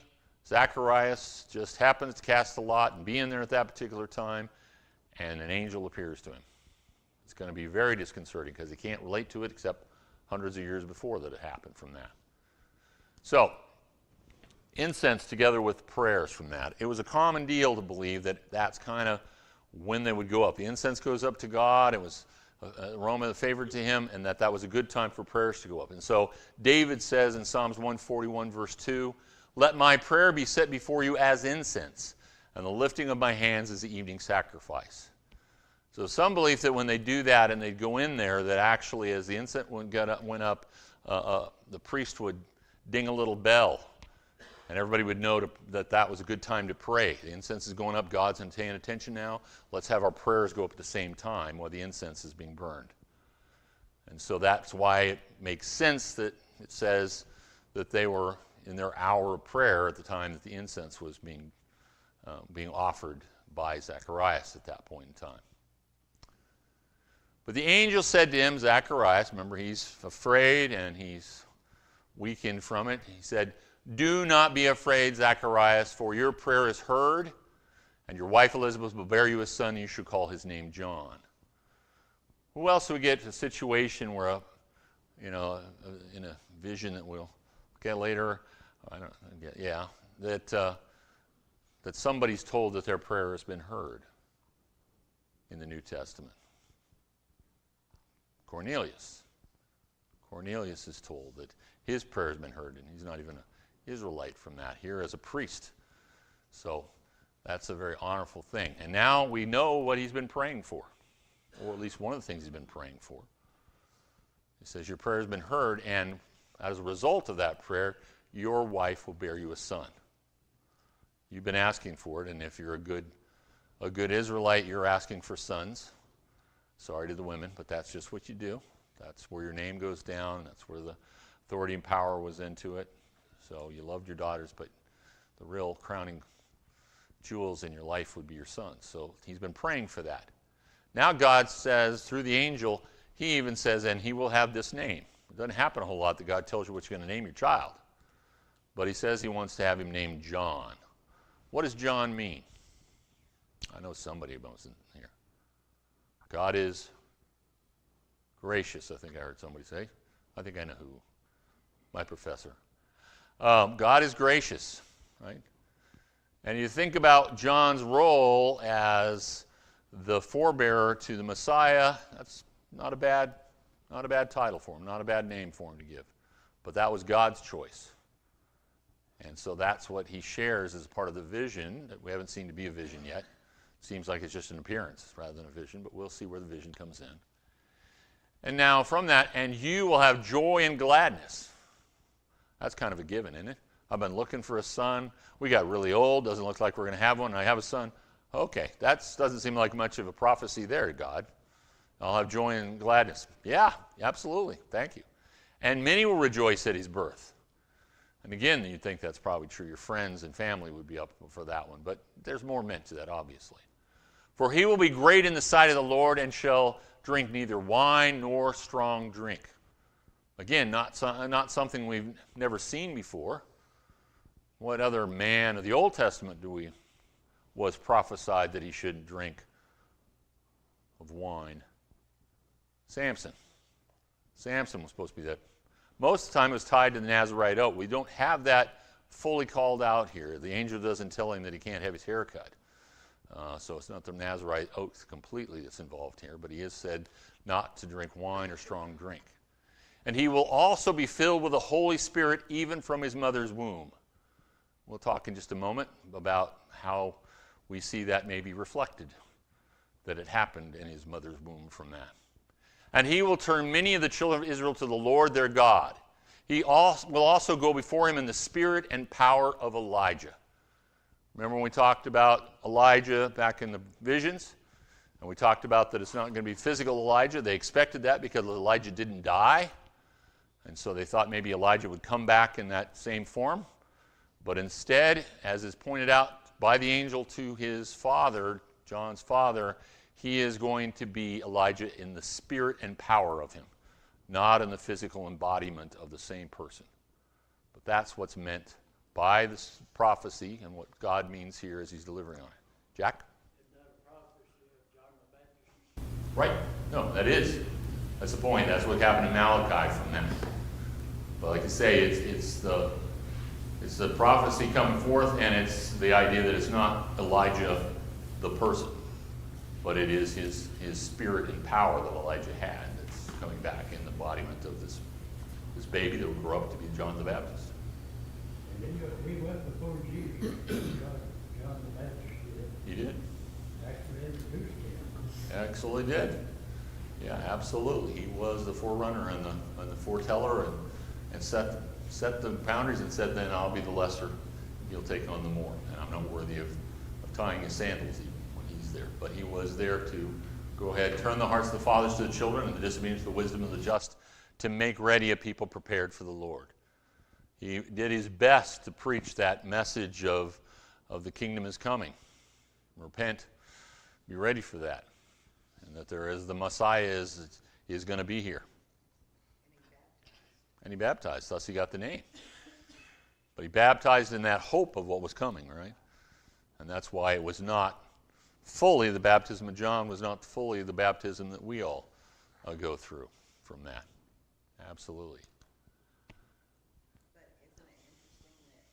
Zacharias just happens to cast a lot and be in there at that particular time, and an angel appears to him. It's going to be very disconcerting because he can't relate to it except hundreds of years before that it happened from that. So, incense together with prayers from that. It was a common deal to believe that that's kind of when they would go up. The incense goes up to God. It was an aroma that favored to him, and that was a good time for prayers to go up. And so David says in Psalms 141, verse 2, "Let my prayer be set before you as incense, and the lifting of my hands as the evening sacrifice." So some belief that when they do that and they'd go in there, that actually as the incense went up, the priest would ding a little bell, and everybody would know that was a good time to pray. The incense is going up, God's paying attention now. Let's have our prayers go up at the same time while the incense is being burned. And so that's why it makes sense that it says that they were in their hour of prayer at the time that the incense was being offered by Zacharias at that point in time. But the angel said to him, Zacharias, remember he's afraid and he's weakened from it. He said, "Do not be afraid, Zacharias, for your prayer is heard, and your wife Elizabeth will bear you a son, and you should call his name John." Who else do we get a situation where, in a vision that we'll get later, that somebody's told that their prayer has been heard in the New Testament? Cornelius. Cornelius is told that his prayer has been heard, and he's not even an Israelite from that here as a priest. So that's a very honorable thing. And now we know what he's been praying for, or at least one of the things he's been praying for. He says, your prayer has been heard, and as a result of that prayer, your wife will bear you a son. You've been asking for it, and if you're a good Israelite, you're asking for sons. Sorry to the women, but that's just what you do. That's where your name goes down. That's where the authority and power was into it. So you loved your daughters, but the real crowning jewels in your life would be your sons. So he's been praying for that. Now God says, through the angel, he even says, and he will have this name. It doesn't happen a whole lot that God tells you what you're going to name your child. But he says he wants to have him named John. What does John mean? I know somebody wasn't here. God is gracious, I think I heard somebody say. I think I know who. My professor. God is gracious, right? And you think about John's role as the forebearer to the Messiah. That's not a bad title for him, not a bad name for him to give. But that was God's choice. And so that's what he shares as part of the vision that we haven't seen to be a vision yet. Seems like it's just an appearance rather than a vision, but we'll see where the vision comes in. And now from that, and you will have joy and gladness. That's kind of a given, isn't it? I've been looking for a son. We got really old. Doesn't look like we're going to have one. And I have a son. Okay, that doesn't seem like much of a prophecy there, God. I'll have joy and gladness. Yeah, absolutely. Thank you. And many will rejoice at his birth. And again, you'd think that's probably true. Your friends and family would be up for that one. But there's more meant to that, obviously. For he will be great in the sight of the Lord and shall drink neither wine nor strong drink. Again, not something we've never seen before. What other man of the Old Testament was prophesied that he should drink of wine? Samson. Samson was supposed to be that. Most of the time it was tied to the Nazirite oath. We don't have that fully called out here. The angel doesn't tell him that he can't have his hair cut. So it's not the Nazirite oath completely that's involved here, but he is said not to drink wine or strong drink. And he will also be filled with the Holy Spirit even from his mother's womb. We'll talk in just a moment about how we see that may be reflected, that it happened in his mother's womb from that. And he will turn many of the children of Israel to the Lord their God. He will also go before him in the spirit and power of Elijah. Remember when we talked about Elijah back in the visions? And we talked about that it's not going to be physical Elijah. They expected that because Elijah didn't die. And so they thought maybe Elijah would come back in that same form. But instead, as is pointed out by the angel to his father, John's father, he is going to be Elijah in the spirit and power of him, not in the physical embodiment of the same person. But that's what's meant by this prophecy and what God means here as he's delivering on it. Jack? Is that a prophecy of John the Baptist? Right. No, that is. That's the point. That's what happened in Malachi from that. But like I say, it's the prophecy coming forth, and it's the idea that it's not Elijah the person, but it is his spirit and power that Elijah had that's coming back in the embodiment of this baby that will grow up to be John the Baptist. And he went before Jesus. John the Baptist did. He did. Actually introduced him. Actually did. Yeah, absolutely. He was the forerunner and the foreteller and set the boundaries and said, then I'll be the lesser. He'll take on the more. And I'm not worthy of tying his sandals even when he's there. But he was there to go ahead, turn the hearts of the fathers to the children and the disobedience to the wisdom of the just to make ready a people prepared for the Lord. He did his best to preach that message of the kingdom is coming. Repent, be ready for that, and that there is the Messiah is going to be here. And he baptized, thus he got the name. But he baptized in that hope of what was coming, right? And that's why it was not fully, the baptism of John was not fully the baptism that we all go through from that. Absolutely. But isn't it interesting that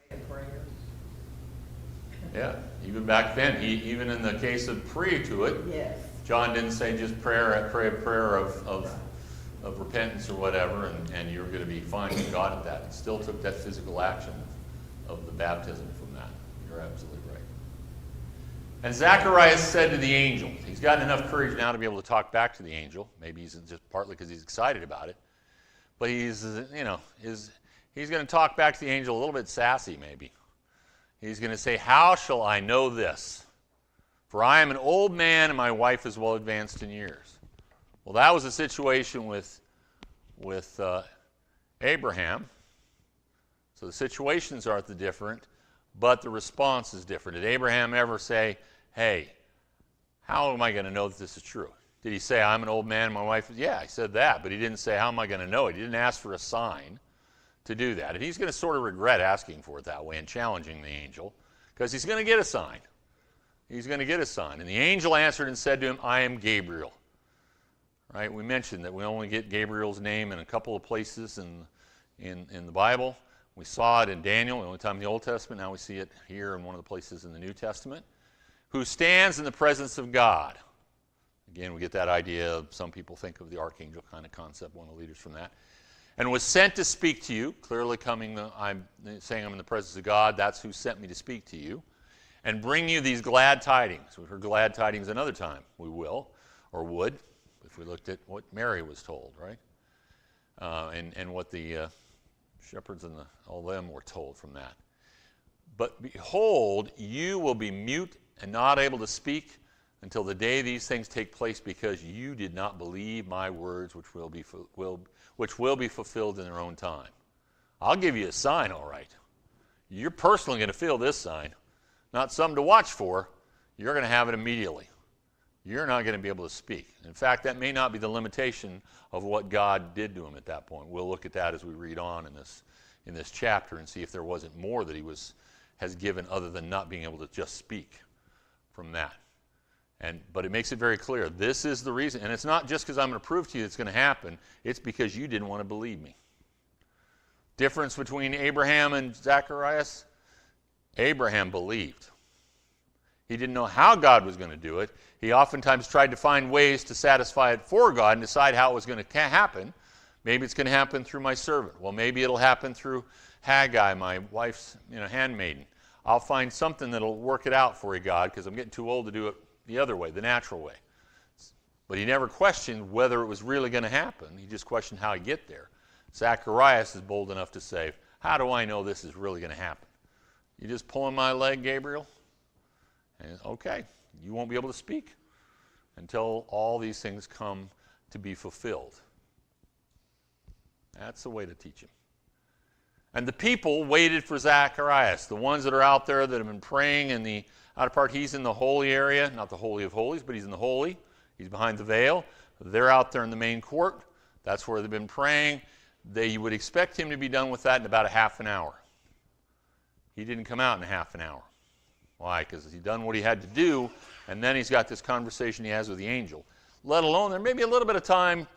they didn't pray a prayer? Yeah, even back then, even in the case of pre to it, Yes. John didn't say just pray a prayer of repentance or whatever, and you're going to be fine with God at that. It still took that physical action of the baptism from that. You're absolutely right. And Zacharias said to the angel, he's gotten enough courage now to be able to talk back to the angel. Maybe he's just partly because he's excited about it. But he's going to talk back to the angel a little bit sassy maybe. He's going to say, how shall I know this? For I am an old man and my wife is well advanced in years. Well, that was the situation with Abraham. So the situations aren't the different, but the response is different. Did Abraham ever say, hey, how am I going to know that this is true? Did he say, I'm an old man and my wife is... Yeah, he said that, but he didn't say, how am I going to know it? He didn't ask for a sign to do that. And he's going to sort of regret asking for it that way and challenging the angel, because he's going to get a sign. He's going to get a sign. And the angel answered and said to him, I am Gabriel. Right? We mentioned that we only get Gabriel's name in a couple of places in the Bible. We saw it in Daniel, the only time in the Old Testament. Now we see it here in one of the places in the New Testament. Who stands in the presence of God. Again, we get that idea of, some people think of the archangel kind of concept, one of the leaders from that. And was sent to speak to you, clearly I'm saying I'm in the presence of God, that's who sent me to speak to you, and bring you these glad tidings. We've heard glad tidings another time, we will, or would, if we looked at what Mary was told, right? And what the shepherds and all them were told from that. But behold, you will be mute and not able to speak until the day these things take place, because you did not believe my words, which will be fulfilled in their own time. I'll give you a sign, all right. You're personally going to feel this sign. Not something to watch for. You're going to have it immediately. You're not going to be able to speak. In fact, that may not be the limitation of what God did to him at that point. We'll look at that as we read on in this chapter and see if there wasn't more that he has given other than not being able to just speak from that. But it makes it very clear, this is the reason. And it's not just because I'm going to prove to you it's going to happen. It's because you didn't want to believe me. Difference between Abraham and Zacharias? Abraham believed. He didn't know how God was going to do it. He oftentimes tried to find ways to satisfy it for God and decide how it was going to happen. Maybe it's going to happen through my servant. Well, maybe it'll happen through Haggai, my wife's handmaiden. I'll find something that'll work it out for you, God, because I'm getting too old to do it the other way, the natural way. But he never questioned whether it was really going to happen. He just questioned how he'd get there. Zacharias is bold enough to say, how do I know this is really going to happen? You just pulling my leg, Gabriel? And, okay, you won't be able to speak until all these things come to be fulfilled. That's the way to teach him. And the people waited for Zacharias, the ones that are out there that have been praying in the outer part. He's in the holy area, not the Holy of Holies, but he's in the holy. He's behind the veil. They're out there in the main court. That's where they've been praying. They would expect him to be done with that in about a half an hour. He didn't come out in a half an hour. Why? Because he'd done what he had to do, and then he's got this conversation he has with the angel. Let alone, there may be a little bit of time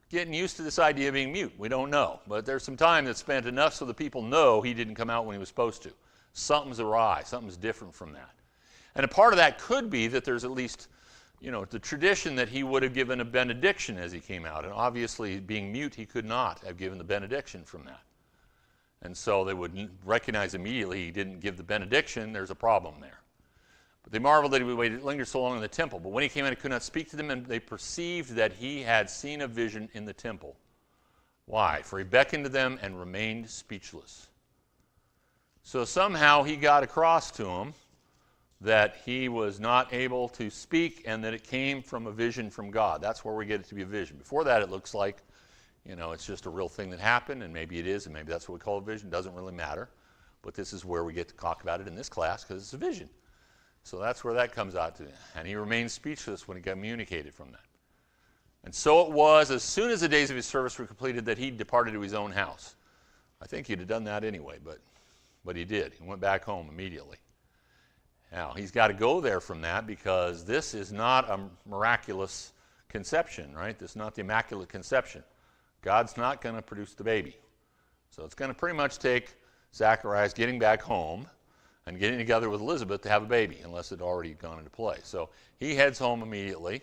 getting used to this idea of being mute. We don't know. But there's some time that's spent enough so the people know he didn't come out when he was supposed to. Something's awry. Something's different from that. And a part of that could be that there's at least, the tradition that he would have given a benediction as he came out. And obviously, being mute, he could not have given the benediction from that. And so they would recognize immediately he didn't give the benediction. There's a problem there. But they marveled that he would linger so long in the temple. But when he came in, he could not speak to them, and they perceived that he had seen a vision in the temple. Why? For he beckoned to them and remained speechless. So somehow he got across to them that he was not able to speak and that it came from a vision from God. That's where we get it to be a vision. Before that, it looks like, it's just a real thing that happened, and maybe it is, and maybe that's what we call a vision. Doesn't really matter. But this is where we get to talk about it in this class, because it's a vision. So that's where that comes out to. And he remained speechless when he communicated from that. And so it was, as soon as the days of his service were completed, that he departed to his own house. I think he'd have done that anyway, but he did. He went back home immediately. Now, he's got to go there from that because this is not a miraculous conception, right? This is not the Immaculate Conception. God's not going to produce the baby. So it's going to pretty much take Zacharias getting back home and getting together with Elizabeth to have a baby, unless it had already gone into play. So he heads home immediately.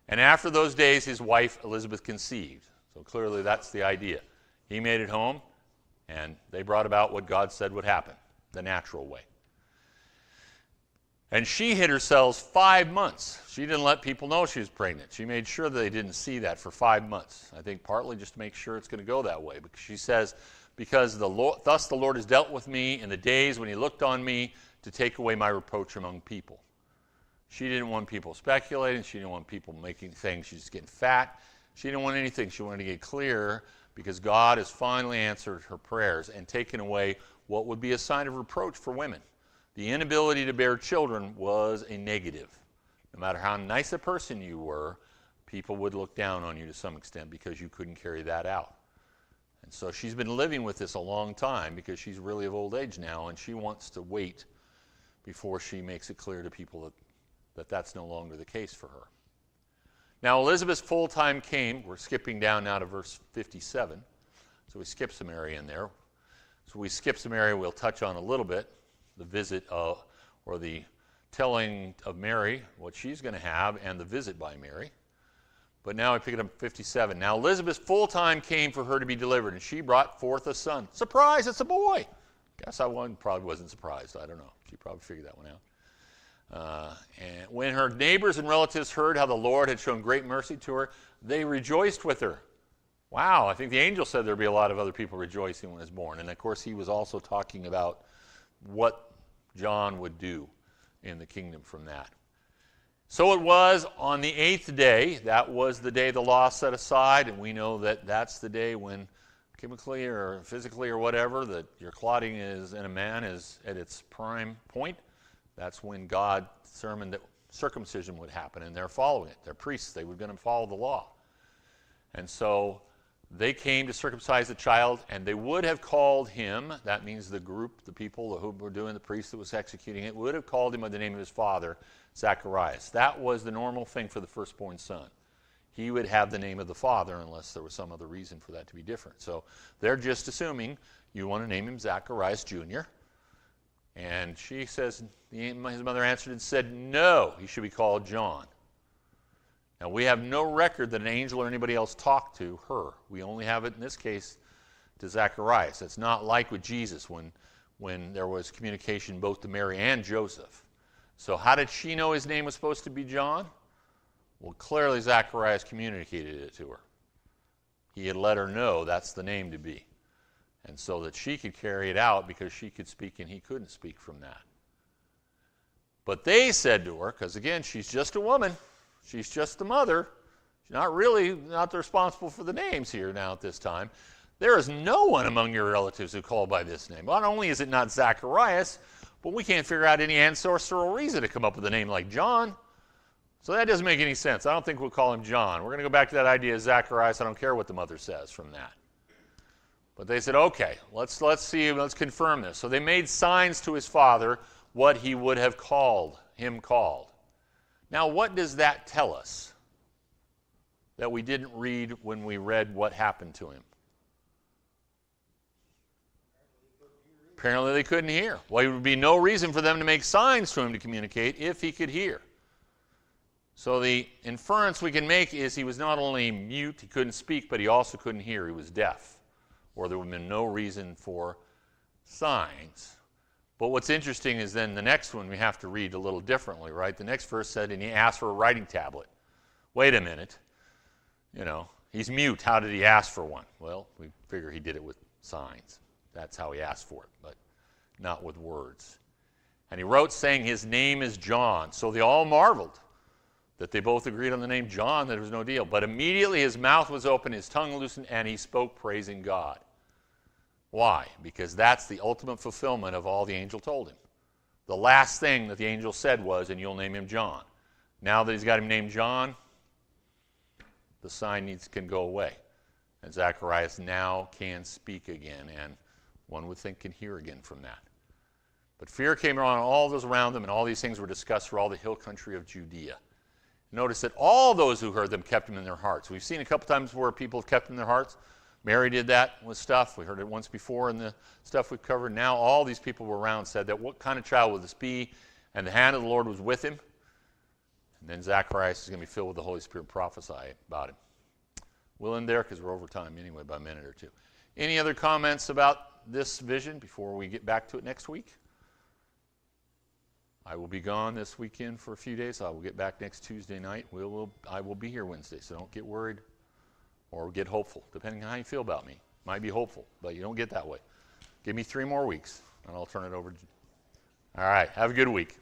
And after those days, his wife Elizabeth conceived. So clearly that's the idea. He made it home, and they brought about what God said would happen, the natural way. And she hid herself 5 months. She didn't let people know she was pregnant. She made sure that they didn't see that for 5 months. I think partly just to make sure it's going to go that way. Because she says, because thus the Lord has dealt with me in the days when he looked on me to take away my reproach among people. She didn't want people speculating. She didn't want people saying she's getting fat. She didn't want anything. She wanted to get clear because God has finally answered her prayers and taken away what would be a sign of reproach for women. The inability to bear children was a negative. No matter how nice a person you were, people would look down on you to some extent because you couldn't carry that out. And so she's been living with this a long time because she's really of old age now, and she wants to wait before she makes it clear to people that that's no longer the case for her. Now Elizabeth's full time came. We're skipping down now to verse 57. So we skip some area in there. So we skip some area we'll touch on a little bit. The visit or the telling of Mary, what she's going to have, and the visit by Mary. But now I pick it up 57. Now Elizabeth's full time came for her to be delivered, and she brought forth a son. Surprise, it's a boy. Guess probably wasn't surprised. I don't know. She probably figured that one out. And when her neighbors and relatives heard how the Lord had shown great mercy to her, they rejoiced with her. Wow, I think the angel said there'd be a lot of other people rejoicing when he was born. And of course, he was also talking about what John would do in the kingdom from that. So it was on the 8th day, that was the day the law set aside, and we know that that's the day when chemically or physically or whatever, that your clotting is in a man is at its prime point. That's when God determined that circumcision would happen, and they're following it. They're priests. They were going to follow the law. And so they came to circumcise the child, and they would have called him, that means the group, the people who were doing the priest that was executing it, would have called him by the name of his father, Zacharias. That was the normal thing for the firstborn son. He would have the name of the father unless there was some other reason for that to be different. So they're just assuming you want to name him Zacharias Jr. And she says, his mother answered and said, no, he should be called John. Now, we have no record that an angel or anybody else talked to her. We only have it, in this case, to Zacharias. It's not like with Jesus when there was communication both to Mary and Joseph. So how did she know his name was supposed to be John? Well, clearly Zacharias communicated it to her. He had let her know that's the name to be. And so that she could carry it out because she could speak and he couldn't speak from that. But they said to her, because again, she's just a woman. She's just the mother. She's not responsible for the names here now at this time. There is no one among your relatives who call by this name. Not only is it not Zacharias, but we can't figure out any ancestral reason to come up with a name like John. So that doesn't make any sense. I don't think we'll call him John. We're going to go back to that idea of Zacharias. I don't care what the mother says from that. But they said, okay, let's confirm this. So they made signs to his father what he would have called. Now, what does that tell us that we didn't read when we read what happened to him? Apparently they couldn't hear. Well, there would be no reason for them to make signs to him to communicate if he could hear. So the inference we can make is he was not only mute, he couldn't speak, but he also couldn't hear. He was deaf. Or there would have been no reason for signs. But what's interesting is then the next one we have to read a little differently, right? The next verse said, and he asked for a writing tablet. Wait a minute. He's mute. How did he ask for one? Well, we figure he did it with signs. That's how he asked for it, but not with words. And he wrote saying his name is John. So they all marveled that they both agreed on the name John, that it was no deal. But immediately his mouth was open, his tongue loosened, and he spoke praising God. Why? Because that's the ultimate fulfillment of all the angel told him. The last thing that the angel said was, and you'll name him John. Now that he's got him named John, the sign can go away. And Zacharias now can speak again, and one would think can hear again from that. But fear came on all those around them, and all these things were discussed for all the hill country of Judea. Notice that all those who heard them kept them in their hearts. We've seen a couple times where people have kept them in their hearts. Mary did that with stuff. We heard it once before in the stuff we've covered. Now all these people were around said that what kind of child would this be? And the hand of the Lord was with him. And then Zacharias is going to be filled with the Holy Spirit, prophesy about him. We'll end there because we're over time anyway by a minute or two. Any other comments about this vision before we get back to it next week? I will be gone this weekend for a few days. I will get back next Tuesday night. I will be here Wednesday, so don't get worried or get hopeful, depending on how you feel about me. Might be hopeful, but you don't get that way. Give me 3 more weeks, and I'll turn it over. All right, have a good week.